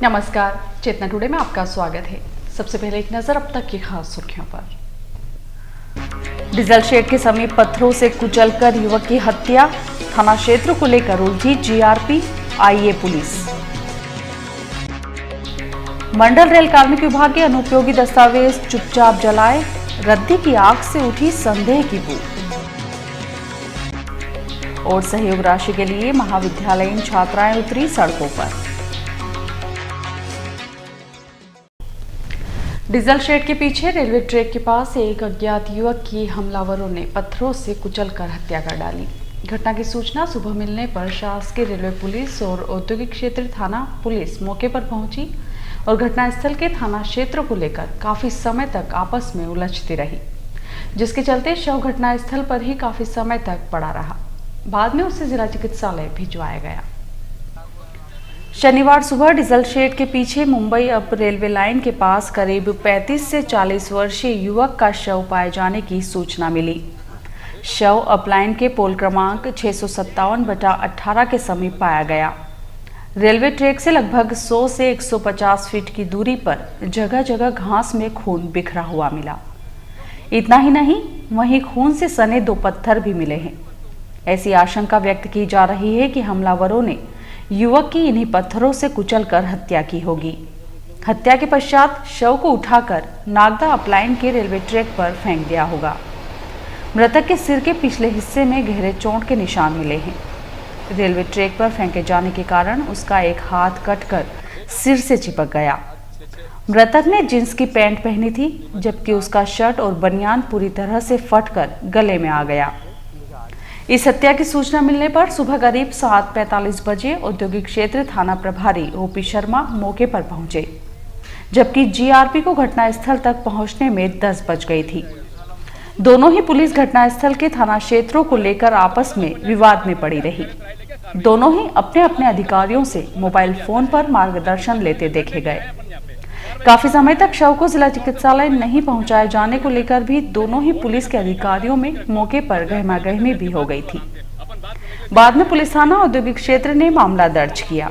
नमस्कार, चेतना टुडे में आपका स्वागत है। सबसे पहले एक नजर अब तक की खास सुर्खियों पर। डीजल शेड के समीप पत्थरों से कुचलकर युवक की हत्या, थाना क्षेत्र को लेकर उलझी जीआरपी, आईए पुलिस। मंडल रेल कार्मिक विभाग के अनुपयोगी दस्तावेज चुपचाप जलाए, रद्दी की आग से उठी संदेह की बू। और सहयोग राशि के लिए महाविद्यालयीन छात्राएं उतरी सड़कों पर। डीजल शेड के पीछे रेलवे ट्रैक के पास एक अज्ञात युवक की हमलावरों ने पत्थरों से कुचलकर हत्या कर डाली। घटना की सूचना सुबह मिलने पर शासकीय रेलवे पुलिस और औद्योगिक क्षेत्र थाना पुलिस मौके पर पहुंची और घटनास्थल के थाना क्षेत्र को लेकर काफी समय तक आपस में उलझती रही, जिसके चलते शव घटनास्थल पर ही काफी समय तक पड़ा रहा। बाद में उसे जिला चिकित्सालय भिजवाया गया। शनिवार सुबह डीजल शेड के पीछे मुंबई अप रेलवे लाइन के पास करीब 35 से 40 वर्षीय युवक का शव पाए जाने की सूचना मिली। शव अप लाइन के पोल क्रमांक 657/18 के समीप पाया गया। रेलवे ट्रैक से लगभग 100 से 150 फीट की दूरी पर जगह जगह घास में खून बिखरा हुआ मिला। इतना ही नहीं, वहीं खून से सने 2 पत्थर भी मिले हैं। ऐसी आशंका व्यक्त की जा रही है कि हमलावरों ने युवक की इन्हीं पत्थरों से कुचलकर हत्या की होगी। हत्या के पश्चात शव को उठाकर नागदा अपलाइन के रेलवे ट्रैक पर फेंक दिया होगा। मृतक के सिर के पिछले हिस्से में गहरे चोट के निशान मिले हैं। रेलवे ट्रैक पर फेंके जाने के कारण उसका एक हाथ कटकर सिर से चिपक गया। मृतक ने जींस की पैंट पहनी थी, जबकि उसका शर्ट और बनियान पूरी तरह से फटकर गले में आ गया। इस हत्या की सूचना मिलने पर सुबह करीब 7:45 बजे औद्योगिक क्षेत्र थाना प्रभारी ओपी शर्मा मौके पर पहुंचे, जबकि जीआरपी को घटनास्थल तक पहुंचने में 10 बज गई थी। दोनों ही पुलिस घटनास्थल के थाना क्षेत्रों को लेकर आपस में विवाद में पड़ी रही। दोनों ही अपने अपने अधिकारियों से मोबाइल फोन पर मार्गदर्शन लेते देखे गए। काफी समय तक शव को जिला चिकित्सालय नहीं पहुंचाए जाने को लेकर भी दोनों ही पुलिस के अधिकारियों में मौके पर गहमागहमी भी हो गई थी। बाद में पुलिस थाना औद्योगिक क्षेत्र ने मामला दर्ज किया।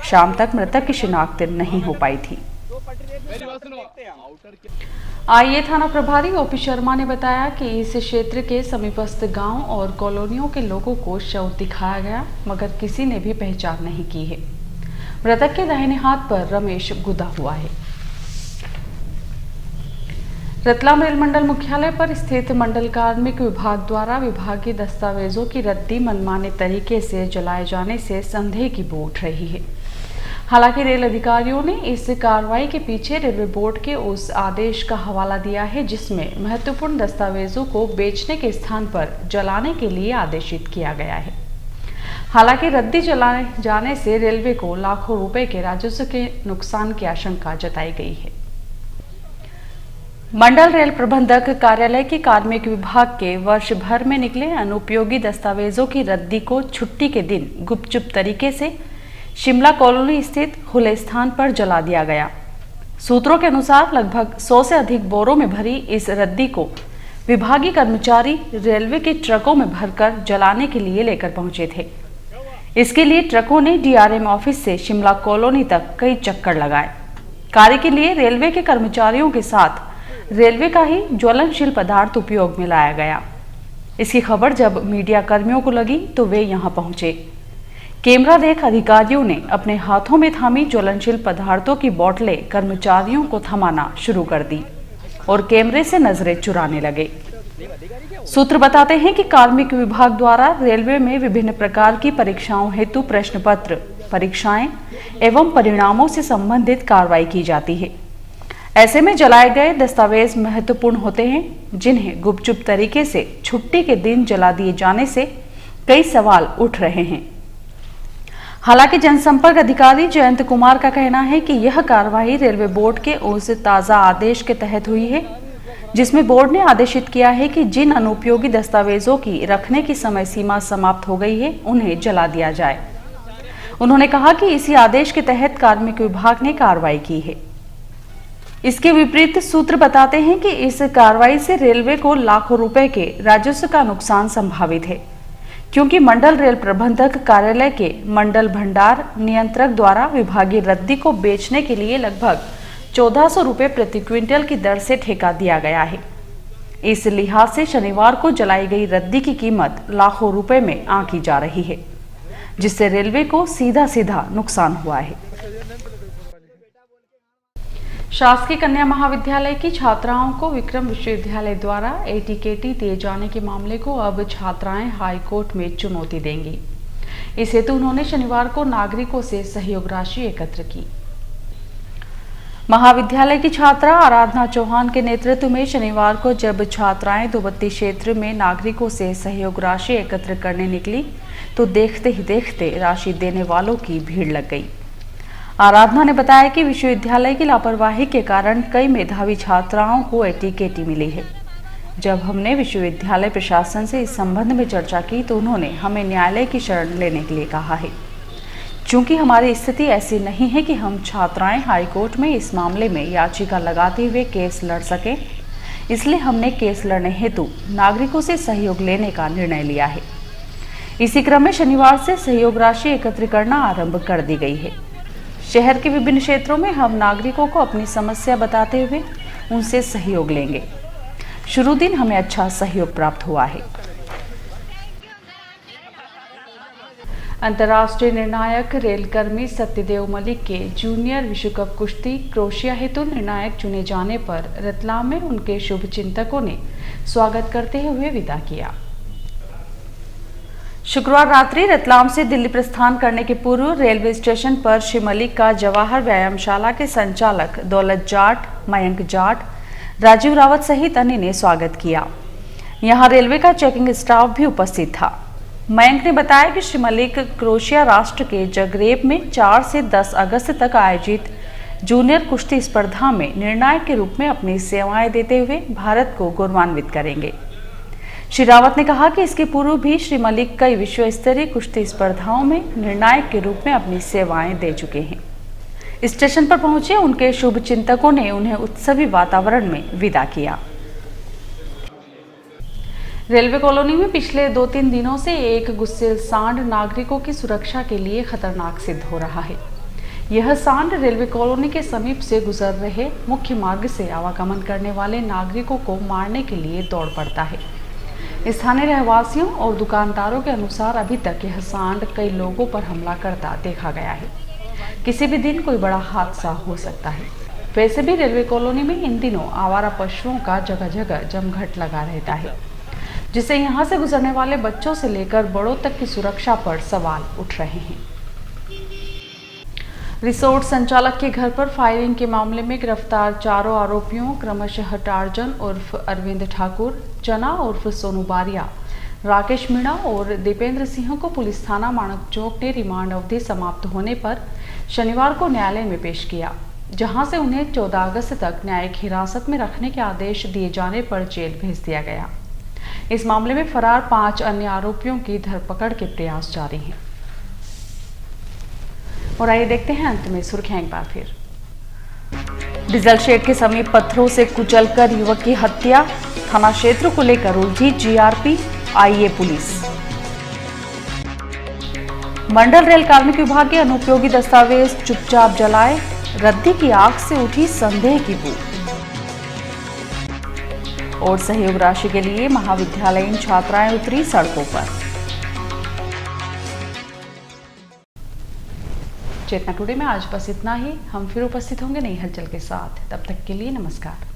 शाम तक मृतक की शिनाख्त नहीं हो पाई थी। आईए थाना प्रभारी ओपी शर्मा ने बताया कि इस क्षेत्र के समीपस्थ गांव और कॉलोनियों के लोगों को शव दिखाया गया, मगर किसी ने भी पहचान नहीं की है। मृतक के दाहिने हाथ पर रमेश गुदा हुआ है। रतलाम रेल मंडल मुख्यालय पर स्थित मंडल कार्मिक विभाग द्वारा विभागीय दस्तावेजों की रद्दी मनमाने तरीके से जलाए जाने से संदेह की बू उठ रही है। हालांकि रेल अधिकारियों ने इस कार्रवाई के पीछे रेलवे बोर्ड के उस आदेश का हवाला दिया है, जिसमें महत्वपूर्ण दस्तावेजों को बेचने के स्थान पर जलाने के लिए आदेशित किया गया है। हालांकि रद्दी जलाए जाने से रेलवे को लाखों रुपए के राजस्व के नुकसान की आशंका जताई गई है। मंडल रेल प्रबंधक कार्यालय के कार्मिक विभाग के वर्ष भर में निकले अनुपयोगी दस्तावेजों की रद्दी को छुट्टी के दिन गुपचुप तरीके से शिमला कॉलोनी स्थित खुले स्थान पर जला दिया गया। सूत्रों के अनुसार लगभग 100 से अधिक बोरों में भरी इस रद्दी को विभागीय कर्मचारी रेलवे के ट्रकों में भरकर जलाने के लिए लेकर पहुंचे थे। इसके लिए ट्रकों ने डीआरएम ऑफिस से शिमला कॉलोनी तक कई चक्कर लगाए। कार्य के लिए रेलवे के कर्मचारियों के साथ रेलवे का ही ज्वलनशील पदार्थ उपयोग में लाया गया। इसकी खबर जब मीडिया कर्मियों को लगी तो वे यहां पहुंचे। कैमरा देख अधिकारियों ने अपने हाथों में थामी ज्वलनशील पदार्थों की बोतलें कर्मचारियों को थमाना शुरू कर दी और कैमरे से नजरें चुराने लगे। सूत्र बताते हैं कि कार्मिक विभाग द्वारा रेलवे में विभिन्न प्रकार की परीक्षाओं हेतु प्रश्न पत्र, परीक्षाएं एवं परिणामों से संबंधित कार्रवाई की जाती है। ऐसे में जलाए गए दस्तावेज महत्वपूर्ण होते हैं, जिन्हें गुपचुप तरीके से छुट्टी के दिन जला दिए जाने से कई सवाल उठ रहे हैं। हालांकि जनसंपर्क अधिकारी जयंत कुमार का कहना है कि यह कार्रवाई रेलवे बोर्ड के उस ताजा आदेश के तहत हुई है, जिसमें बोर्ड ने आदेशित किया है कि जिन अनुपयोगी दस्तावेजों की रखने की समय सीमा समाप्त हो गई है, उन्हें जला दिया जाए। उन्होंने कहा कि इसी आदेश के तहत कार्मिक विभाग ने कार्रवाई की है। इसके विपरीत सूत्र बताते हैं कि इस कार्रवाई से रेलवे को लाखों रुपए के राजस्व का नुकसान संभावित है, क्योंकि मंडल रेल प्रबंधक कार्यालय के मंडल भंडार नियंत्रक द्वारा विभागीय रद्दी को बेचने के लिए लगभग 1400 रुपये प्रति क्विंटल की दर से ठेका दिया गया है। इस लिहाज से शनिवार को जलाई गई रद्दी की कीमत लाखों रुपए में आंकी जा रही है, जिससे रेलवे को सीधा सीधा नुकसान हुआ है। शासकीय कन्या महाविद्यालय की छात्राओं को विक्रम विश्वविद्यालय द्वारा एटीकेटी दिए जाने के मामले को अब छात्राएं हाई कोर्ट में चुनौती देंगी। इस हेतु उन्होंने शनिवार को नागरिकों से सहयोग राशि एकत्र की। महाविद्यालय की छात्रा आराधना चौहान के नेतृत्व में शनिवार को जब छात्राएं दुबत्ती क्षेत्र में नागरिकों से सहयोग राशि एकत्र करने निकली तो देखते ही देखते राशि देने वालों की भीड़ लग गई। आराधना ने बताया कि विश्वविद्यालय की लापरवाही के कारण कई मेधावी छात्राओं को एटीकेटी मिली है। जब हमने विश्वविद्यालय प्रशासन से इस संबंध में चर्चा की तो उन्होंने हमें न्यायालय की शरण लेने के लिए कहा है। चूंकि हमारी स्थिति ऐसी नहीं है कि हम छात्राएं हाईकोर्ट में इस मामले में याचिका लगाते हुए केस लड़ सकें, इसलिए हमने केस लड़ने हेतु नागरिकों से सहयोग लेने का निर्णय लिया है। इसी क्रम में शनिवार से सहयोग राशि एकत्र करना आरंभ कर दी गई है। शहर के विभिन्न क्षेत्रों में हम नागरिकों को अपनी समस्या बताते हुए उनसे सहयोग लेंगे। शुरू दिन हमें अच्छा सहयोग प्राप्त हुआ है। अंतर्राष्ट्रीय निर्णायक रेलकर्मी सत्यदेव मलिक के जूनियर विश्व कप कुश्ती क्रोएशिया हेतु निर्णायक चुने जाने पर रतलाम में उनके शुभचिंतकों ने स्वागत करते हुए विदा किया। शुक्रवार रात्रि रतलाम से दिल्ली प्रस्थान करने के पूर्व रेलवे स्टेशन पर श्री मलिक का जवाहर व्यायामशाला के संचालक दौलत जाट, मयंक जाट, राजीव रावत सहित अन्य ने स्वागत किया। यहां रेलवे का चेकिंग स्टाफ भी उपस्थित था। मयंक ने बताया कि श्री मलिक क्रोएशिया राष्ट्र के जगरेब में 4 से 10 अगस्त तक आयोजित जूनियर कुश्ती स्पर्धा में निर्णायक के रूप में अपनी सेवाएं देते हुए भारत को गौरवान्वित करेंगे। श्री रावत ने कहा कि इसके पूर्व भी श्री मलिक कई विश्व स्तरीय कुश्ती स्पर्धाओं में निर्णायक के रूप में अपनी सेवाएं दे चुके हैं। स्टेशन पर पहुंचे उनके शुभचिंतकों ने उन्हें उत्सवी वातावरण में विदा किया। रेलवे कॉलोनी में पिछले 2-3 दिनों से एक गुस्सेल सांड नागरिकों की सुरक्षा के लिए खतरनाक सिद्ध हो रहा है। यह सांड रेलवे कॉलोनी के समीप से गुजर रहे मुख्य मार्ग से आवागमन करने वाले नागरिकों को मारने के लिए दौड़ पड़ता है। स्थानीय रहवासियों और दुकानदारों के अनुसार अभी तक यह सांड कई लोगों पर हमला करता देखा गया है। किसी भी दिन कोई बड़ा हादसा हो सकता है। वैसे भी रेलवे कॉलोनी में इन दिनों आवारा पशुओं का जगह जगह जमघट लगा रहता है, जिससे यहां से गुजरने वाले बच्चों से लेकर बड़ों तक की सुरक्षा पर सवाल उठ रहे हैं। रिसोर्ट संचालक के घर पर फायरिंग के मामले में गिरफ्तार चारों आरोपियों क्रमशः टार्जन उर्फ अरविंद ठाकुर, चना उर्फ सोनू बारिया, राकेश मीणा और दीपेंद्र सिंह को पुलिस थाना माणक चौक ने रिमांड अवधि समाप्त होने पर शनिवार को न्यायालय में पेश किया, जहां से उन्हें 14 अगस्त तक न्यायिक हिरासत में रखने के आदेश दिए जाने पर जेल भेज दिया गया। इस मामले में फरार 5 अन्य आरोपियों की धरपकड़ के प्रयास जारी हैं। और आइए देखते हैं अंत में सुर्खियां एक बार फिर। डीजल शेड के समीप पत्थरों से कुचलकर युवक की हत्या, थाना क्षेत्र को लेकर उलझी जीआरपी, आईए पुलिस। मंडल रेल कार्मिक विभाग के अनुपयोगी दस्तावेज चुपचाप जलाए, रद्दी की आग से उठी संदेह की बू। और सहयोग राशि के लिए महाविद्यालयीन छात्राएं उतरी सड़कों पर। चेतना टुडे में आज बस इतना ही। हम फिर उपस्थित होंगे नई हलचल के साथ। तब तक के लिए नमस्कार।